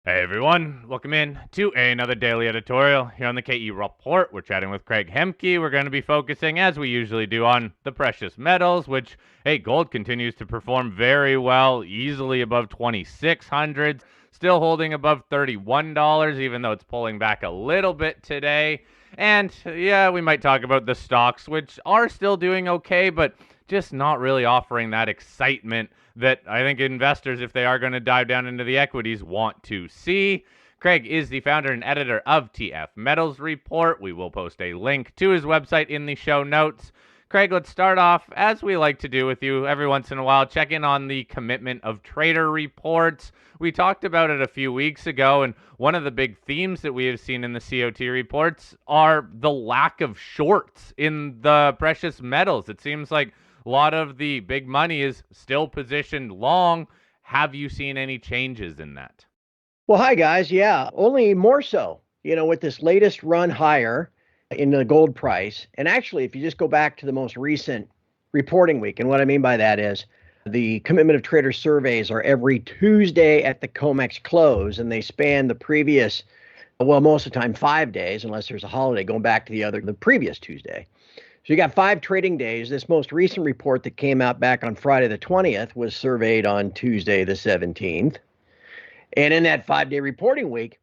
Hey everyone, welcome in to another daily editorial here on the KE Report. We're chatting with Craig Hemke. We're going to be focusing, as we usually do, on the precious metals, which, hey, gold continues to perform very well, easily above 2,600, still holding above $31, even though it's pulling back a little bit today. And yeah, we might talk about the stocks, which are still doing okay, but just not really offering that excitement that I think investors, if they are going to dive down into the equities, want to see. Craig is the founder and editor of TF Metals Report. We will post a link to his website in the show notes. Craig, let's start off, as we like to do with you every once in a while, check in on the commitment of trader reports. We talked about it a few weeks ago, and one of the big themes that we have seen in the CoT reports are the lack of shorts in the precious metals. It seems like a lot of the big money is still positioned long. Have you seen any changes in that? Well, hi guys. Yeah, only more so, with this latest run higher in the gold price. And actually, if you just go back to the most recent reporting week, and what I mean by that is the commitment of traders surveys are every Tuesday at the COMEX close, and they span the previous, well, most of the time 5 days, unless there's a holiday going back to the previous Tuesday. So you got 5 trading days. This most recent report that came out back on Friday the 20th was surveyed on Tuesday the 17th. And in that 5 day reporting week,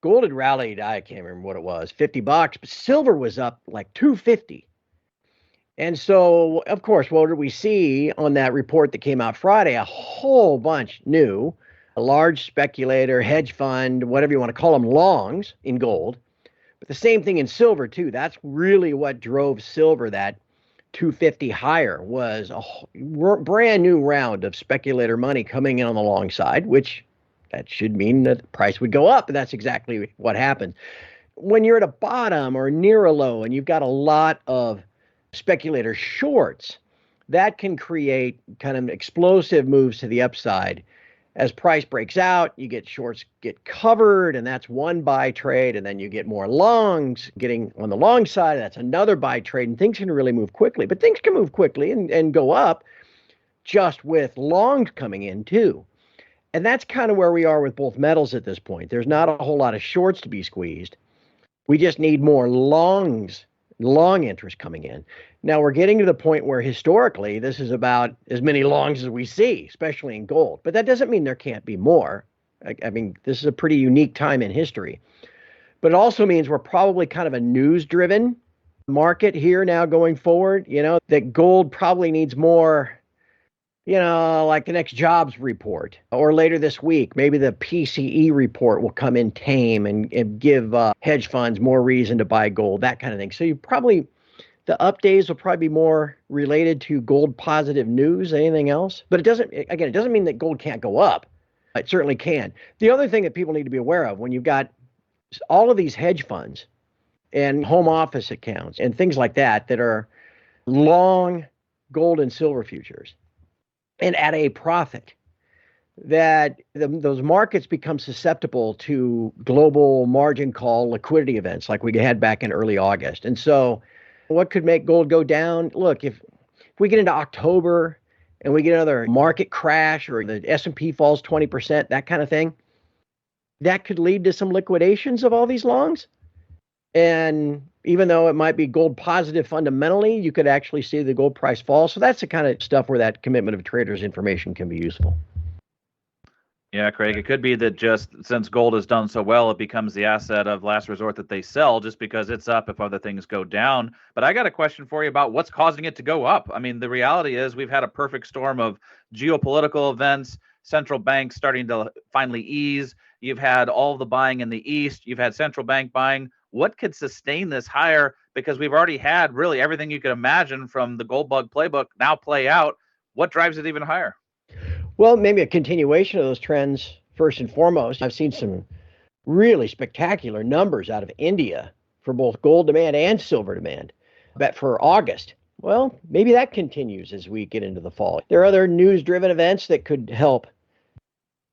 gold had rallied, I can't remember what it was, $50, but silver was up like 250. And so, of course, what did we see on that report that came out Friday? A whole bunch new, a large speculator, hedge fund, whatever you want to call them, longs in gold. But the same thing in silver, too. That's really what drove silver that 250 higher, was a brand new round of speculator money coming in on the long side, which that should mean that the price would go up. And that's exactly what happened. When you're at a bottom or near a low and you've got a lot of speculator shorts, that can create kind of explosive moves to the upside. As price breaks out, you get shorts get covered, and that's one buy trade, and then you get more longs getting on the long side, that's another buy trade, and things can really move quickly. But things can move quickly and go up just with longs coming in too. And that's kind of where we are with both metals at this point. There's not a whole lot of shorts to be squeezed. We just need more longs, long interest coming in. Now we're getting to the point where historically this is about as many longs as we see, especially in gold. But that doesn't mean there can't be more. I mean, this is a pretty unique time in history. But it also means we're probably kind of a news-driven market here now going forward. That gold probably needs more, like the next jobs report, or later this week, maybe the PCE report will come in tame and give hedge funds more reason to buy gold, that kind of thing. So the up days will probably be more related to gold positive news than anything else. But it doesn't mean that gold can't go up. It certainly can. The other thing that people need to be aware of, when you've got all of these hedge funds and home office accounts and things like that are long gold and silver futures, and at a profit, that those markets become susceptible to global margin call liquidity events like we had back in early August. And so what could make gold go down? Look, if we get into October and we get another market crash, or the S&P falls 20%, that kind of thing, that could lead to some liquidations of all these longs. And even though it might be gold positive fundamentally, you could actually see the gold price fall. So that's the kind of stuff where that commitment of traders information can be useful. Yeah, Craig, it could be that just since gold has done so well, it becomes the asset of last resort that they sell just because it's up if other things go down. But I got a question for you about what's causing it to go up. I mean, the reality is we've had a perfect storm of geopolitical events, central banks starting to finally ease. You've had all the buying in the East. You've had central bank buying. What could sustain this higher? Because we've already had really everything you could imagine from the gold bug playbook now play out. What drives it even higher? Well, maybe a continuation of those trends. First and foremost, I've seen some really spectacular numbers out of India for both gold demand and silver demand. But for August, well, maybe that continues as we get into the fall. There are other news-driven events that could help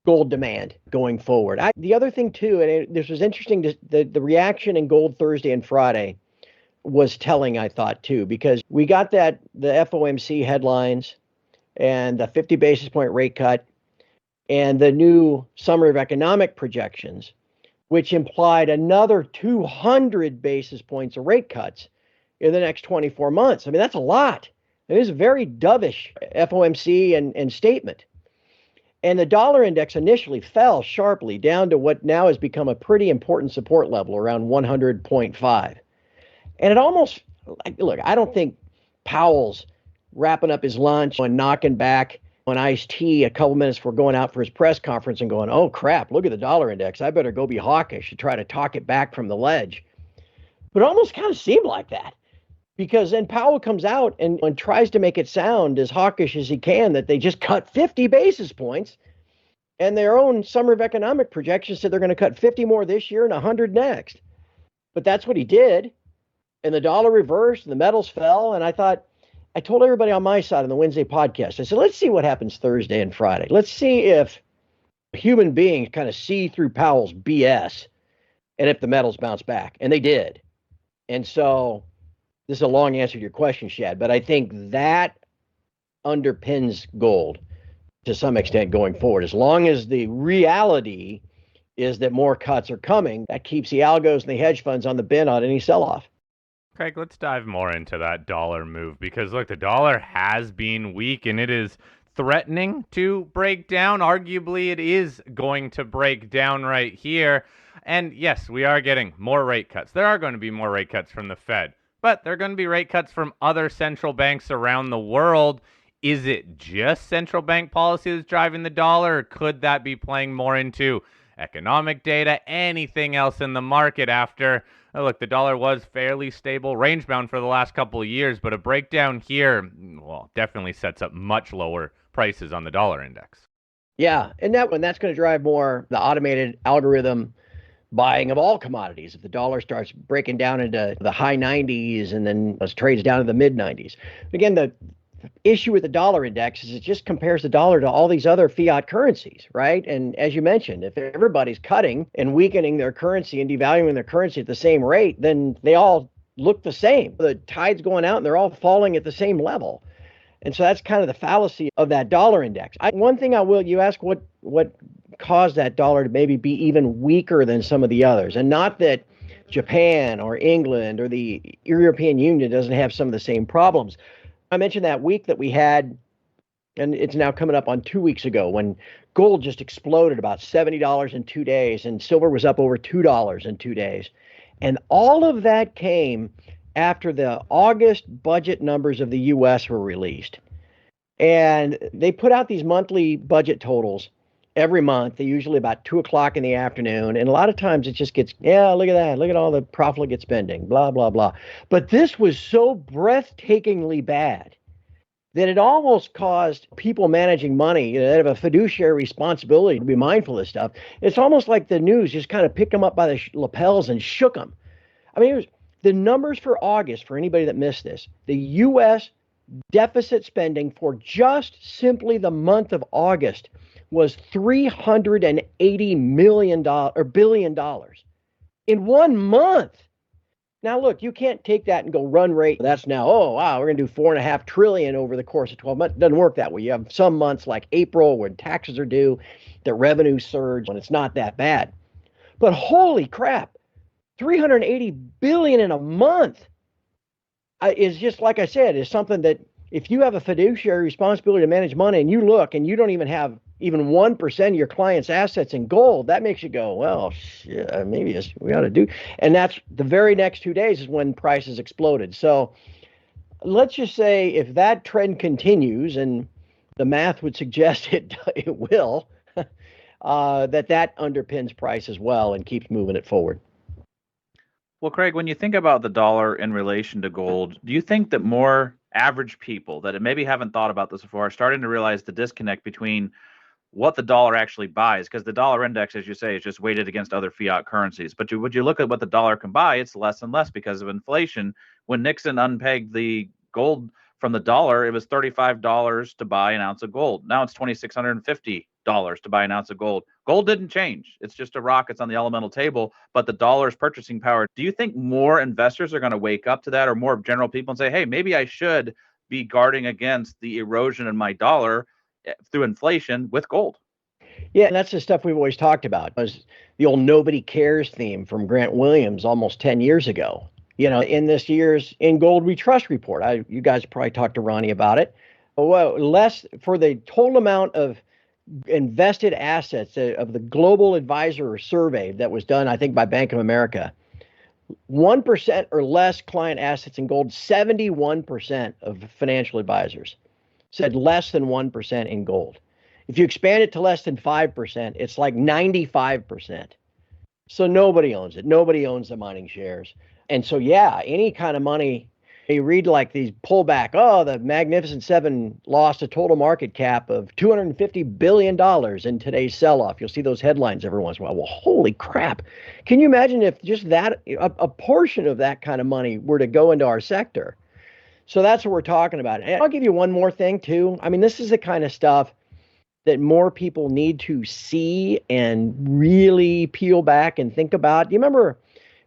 gold demand going forward. The other thing too, and this was interesting, the reaction in gold Thursday and Friday was telling, I thought, too, because we got the FOMC headlines and the 50 basis point rate cut. and the new summary of economic projections, which implied another 200 basis points of rate cuts in the next 24 months. I mean, that's a lot. It is a very dovish FOMC and statement. And the dollar index initially fell sharply down to what now has become a pretty important support level around 100.5. And it almost, look, I don't think Powell's wrapping up his lunch and knocking back on iced tea a couple minutes before going out for his press conference and going, oh crap, look at the dollar index. I better go be hawkish and try to talk it back from the ledge. But it almost kind of seemed like that, because then Powell comes out and tries to make it sound as hawkish as he can that they just cut 50 basis points, and their own Summer of Economic projections said they're going to cut 50 more this year and 100 next. But that's what he did, and the dollar reversed and the metals fell. And I told everybody on my side on the Wednesday podcast, I said, let's see what happens Thursday and Friday. Let's see if human beings kind of see through Powell's BS and if the metals bounce back. And they did. And so this is a long answer to your question, Shad, but I think that underpins gold to some extent going forward. As long as the reality is that more cuts are coming, that keeps the algos and the hedge funds on the bin on any sell-off. Craig, let's dive more into that dollar move, because look, the dollar has been weak and it is threatening to break down. Arguably, it is going to break down right here. And yes, we are getting more rate cuts. There are going to be more rate cuts from the Fed, but there are going to be rate cuts from other central banks around the world. Is it just central bank policy that's driving the dollar, or could that be playing more into economic data, anything else in the market after? Look, the dollar was fairly stable, range-bound for the last couple of years, but a breakdown here, well, definitely sets up much lower prices on the dollar index. Yeah, and that's going to drive more the automated algorithm buying of all commodities. If the dollar starts breaking down into the high 90s and then trades down to the mid 90s. Again, the issue with the dollar index is it just compares the dollar to all these other fiat currencies, right? And as you mentioned, if everybody's cutting and weakening their currency and devaluing their currency at the same rate, then they all look the same. The tide's going out and they're all falling at the same level. And so that's kind of the fallacy of that dollar index. One thing you ask what caused that dollar to maybe be even weaker than some of the others. And not that Japan or England or the European Union doesn't have some of the same problems. I mentioned that week that we had, and it's now coming up on 2 weeks ago, when gold just exploded about $70 in 2 days and silver was up over $2 in 2 days. And all of that came after the August budget numbers of the U.S. were released. And they put out these monthly budget totals every month. They're usually about 2 o'clock in the afternoon. And a lot of times it just gets, yeah, look at that. Look at all the profligate spending, blah, blah, blah. But this was so breathtakingly bad that it almost caused people managing money that have a fiduciary responsibility to be mindful of stuff. It's almost like the news just kind of picked them up by the lapels and shook them. I mean, the numbers for August, for anybody that missed this, the U.S. deficit spending for just simply the month of August was $380 billion in 1 month. Now, look, you can't take that and go run rate. That's now, oh, wow, we're going to do $4.5 trillion over the course of 12 months. It doesn't work that way. You have some months like April when taxes are due, the revenue surge, when it's not that bad. But holy crap, $380 billion in a month is just, like I said, is something that if you have a fiduciary responsibility to manage money and you look and you don't even have even 1% of your clients' assets in gold, that makes you go, well, shit, maybe we ought to do. And that's the very next 2 days is when prices exploded. So let's just say if that trend continues, and the math would suggest it will, that underpins price as well and keeps moving it forward. Well, Craig, when you think about the dollar in relation to gold, do you think that more average people that maybe haven't thought about this before are starting to realize the disconnect between what the dollar actually buys? Because the dollar index, as you say, is just weighted against other fiat currencies. But would you look at what the dollar can buy, it's less and less because of inflation. When Nixon unpegged the gold from the dollar, it was $35 to buy an ounce of gold. Now it's $2,650 to buy an ounce of gold. Gold didn't change. It's just a rock. It's on the elemental table, but the dollar's purchasing power. Do you think more investors are going to wake up to that, or more general people and say, hey, maybe I should be guarding against the erosion in my dollar through inflation with gold? Yeah, and that's the stuff we've always talked about. It was the old nobody cares theme from Grant Williams almost 10 years ago. In this year's In Gold We Trust report, you guys probably talked to Ronnie about it. Well, less for the total amount of invested assets of the global advisor survey that was done, I think, by Bank of America. 1% or less client assets in gold, 71% of financial advisors said less than 1% in gold. If you expand it to less than 5%, it's like 95%. So nobody owns it. Nobody owns the mining shares. And so, yeah, any kind of money, you read like these pullback, oh, the Magnificent Seven lost a total market cap of $250 billion in today's sell-off. You'll see those headlines every once in a while. Well, holy crap. Can you imagine if just that, a portion of that kind of money were to go into our sector? So that's what we're talking about. And I'll give you one more thing, too. I mean, this is the kind of stuff that more people need to see and really peel back and think about. You remember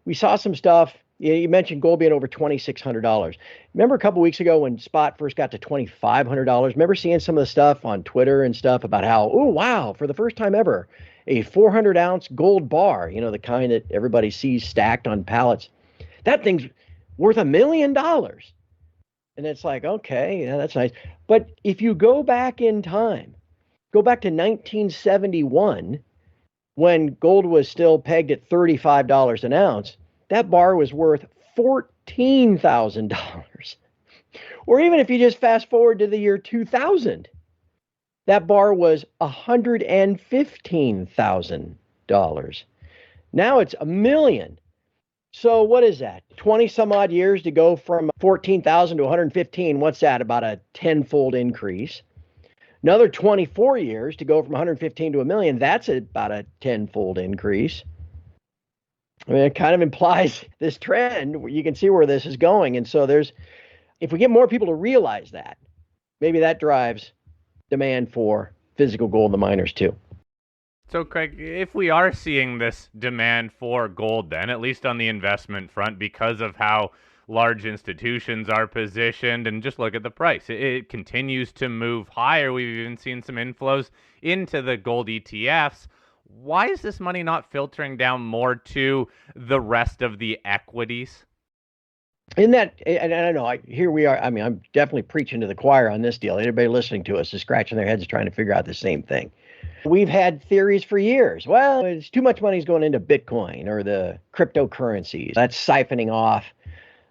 we saw some stuff. You mentioned gold being over $2,600. Remember a couple weeks ago when spot first got to $2,500? Remember seeing some of the stuff on Twitter and stuff about how, oh, wow, for the first time ever, a 400-ounce gold bar, the kind that everybody sees stacked on pallets. That thing's worth $1 million. And it's like, okay, yeah, that's nice. But if you go back in time, go back to 1971, when gold was still pegged at $35 an ounce, that bar was worth $14,000. Or even if you just fast forward to the year 2000, that bar was $115,000. Now it's $1 million. So what is that? 20 some odd years to go from 14,000 to 115. What's that? About a tenfold increase. Another 24 years to go from 115 to $1 million. That's about a tenfold increase. I mean, it kind of implies this trend. You can see where this is going. And so if we get more people to realize that, maybe that drives demand for physical gold in the miners too. So, Craig, if we are seeing this demand for gold, then, at least on the investment front, because of how large institutions are positioned, and just look at the price, it continues to move higher. We've even seen some inflows into the gold ETFs. Why is this money not filtering down more to the rest of the equities? And I don't know, here we are. I mean, I'm definitely preaching to the choir on this deal. Everybody listening to us is scratching their heads trying to figure out the same thing. We've had theories for years. Well, it's too much money is going into Bitcoin or the cryptocurrencies. That's siphoning off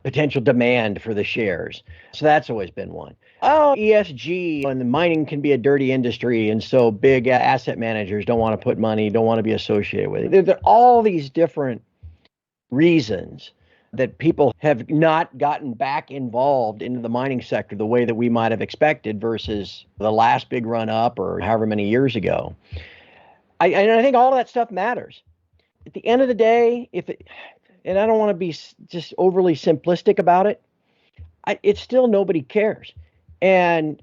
potential demand for the shares. So that's always been one. Oh, ESG and the mining can be a dirty industry. And so big asset managers don't want to put money, don't want to be associated with it. There are all these different reasons that people have not gotten back involved into the mining sector the way that we might have expected versus the last big run up or however many years ago. I think all of that stuff matters. At the end of the day, and I don't want to be just overly simplistic about it, it's still nobody cares. And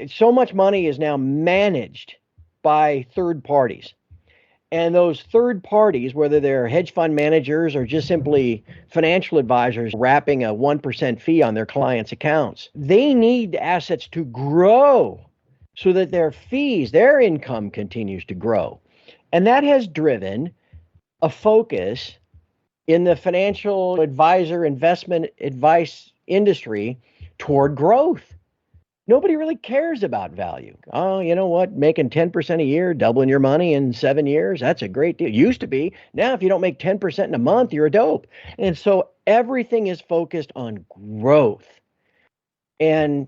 so much money is now managed by third parties. And those third parties, whether they're hedge fund managers or just simply financial advisors wrapping a 1% fee on their clients' accounts, they need assets to grow so that their fees, their income continues to grow. And that has driven a focus in the financial advisor investment advice industry toward growth. Nobody really cares about value. Oh, you know what? Making 10% a year, doubling your money in 7 years, that's a great deal. Used to be. Now, if you don't make 10% in a month, you're a dope. And so everything is focused on growth. And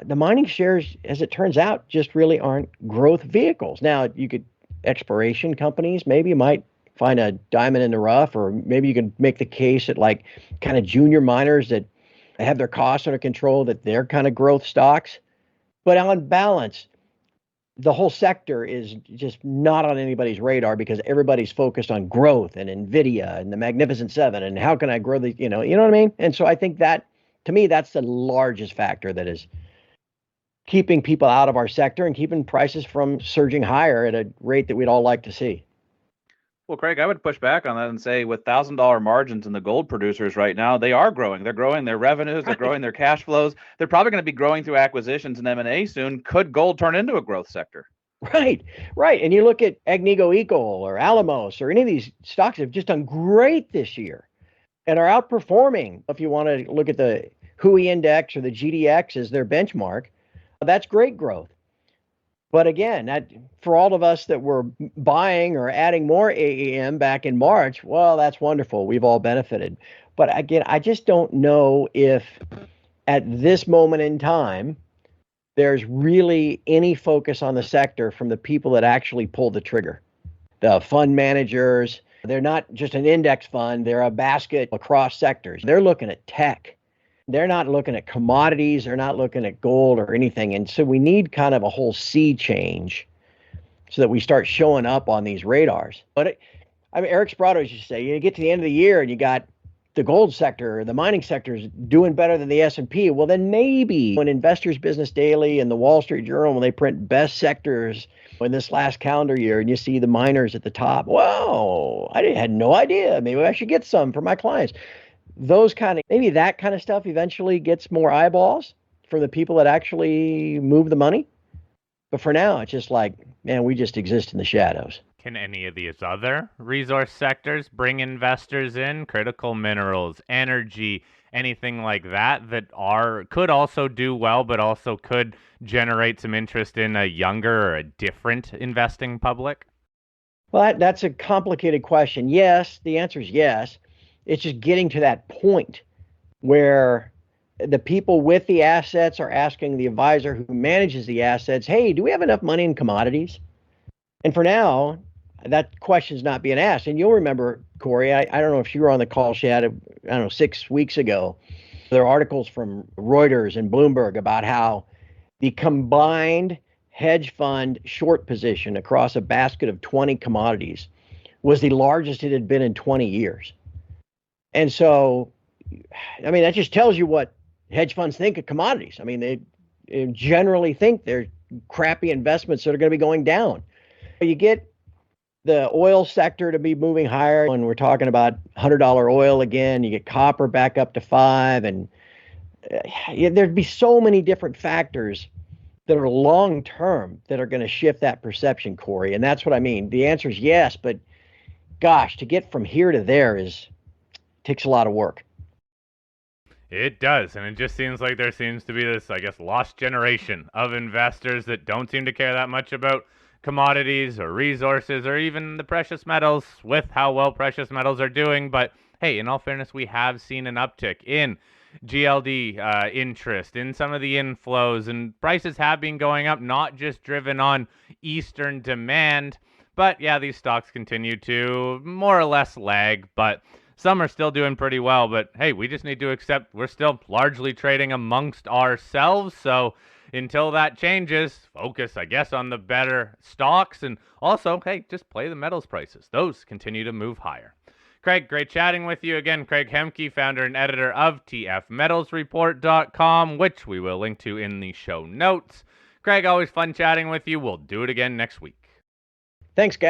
the mining shares, as it turns out, just really aren't growth vehicles. Now, exploration companies maybe might find a diamond in the rough, or maybe you can make the case that like kind of junior miners that have their costs under control, that they're kind of growth stocks. But on balance, the whole sector is just not on anybody's radar because everybody's focused on growth and NVIDIA and the Magnificent Seven and how can I grow the, you know what I mean? And so I think that, to me, that's the largest factor that is keeping people out of our sector and keeping prices from surging higher at a rate that we'd all like to see. Well, Craig, I would push back on that and say with $1,000 margins in the gold producers right now, they are growing. They're growing their revenues. They're growing their cash flows. They're probably going to be growing through acquisitions and M&A soon. Could gold turn into a growth sector? Right, right. And you look at Agnico Eagle or Alamos or any of these stocks that have just done great this year and are outperforming. If you want to look at the HUI index or the GDX as their benchmark, that's great growth. But again, for all of us that were buying or adding more AEM back in March, well, that's wonderful. We've all benefited. But again, I just don't know if at this moment in time, there's really any focus on the sector from the people that actually pull the trigger. The fund managers, they're not just an index fund, they're a basket across sectors. They're looking at tech. They're not looking at commodities, they're not looking at gold or anything. And so we need kind of a whole sea change so that we start showing up on these radars. But Eric Sprado used to say, you get to the end of the year and you got the gold sector, the mining sector is doing better than the S&P. Well, then maybe when Investors Business Daily and the Wall Street Journal, when they print best sectors in this last calendar year, and you see the miners at the top, whoa, I had no idea. Maybe I should get some for my clients. Maybe that kind of stuff eventually gets more eyeballs from the people that actually move the money. But for now, it's just like, man, we just exist in the shadows. Can any of these other resource sectors bring investors in? Critical minerals, energy, anything like that could also do well, but also could generate some interest in a younger or a different investing public? Well, that's a complicated question. Yes, the answer is yes. It's just getting to that point where the people with the assets are asking the advisor who manages the assets, hey, do we have enough money in commodities? And for now, that question's not being asked. And you'll remember, Corey, I don't know if you were on the call she had, 6 weeks ago. There are articles from Reuters and Bloomberg about how the combined hedge fund short position across a basket of 20 commodities was the largest it had been in 20 years. And so, that just tells you what hedge funds think of commodities. They generally think they're crappy investments that are going to be going down. You get the oil sector to be moving higher when we're talking about $100 oil again. You get copper back up to $5, and there'd be so many different factors that are long term that are going to shift that perception, Corey. And that's what I mean. The answer is yes, but gosh, to get from here to there takes a lot of work. It does, and it just seems like there seems to be this, lost generation of investors that don't seem to care that much about commodities or resources or even the precious metals with how well precious metals are doing. But hey, in all fairness, we have seen an uptick in GLD interest in some of the inflows, and prices have been going up, not just driven on Eastern demand. But yeah, these stocks continue to more or less lag, but some are still doing pretty well. But hey, we just need to accept we're still largely trading amongst ourselves. So until that changes, focus, I guess, on the better stocks. And also, hey, just play the metals prices. Those continue to move higher. Craig, great chatting with you again. Craig Hemke, founder and editor of tfmetals.report.com, which we will link to in the show notes. Craig, always fun chatting with you. We'll do it again next week. Thanks, guys.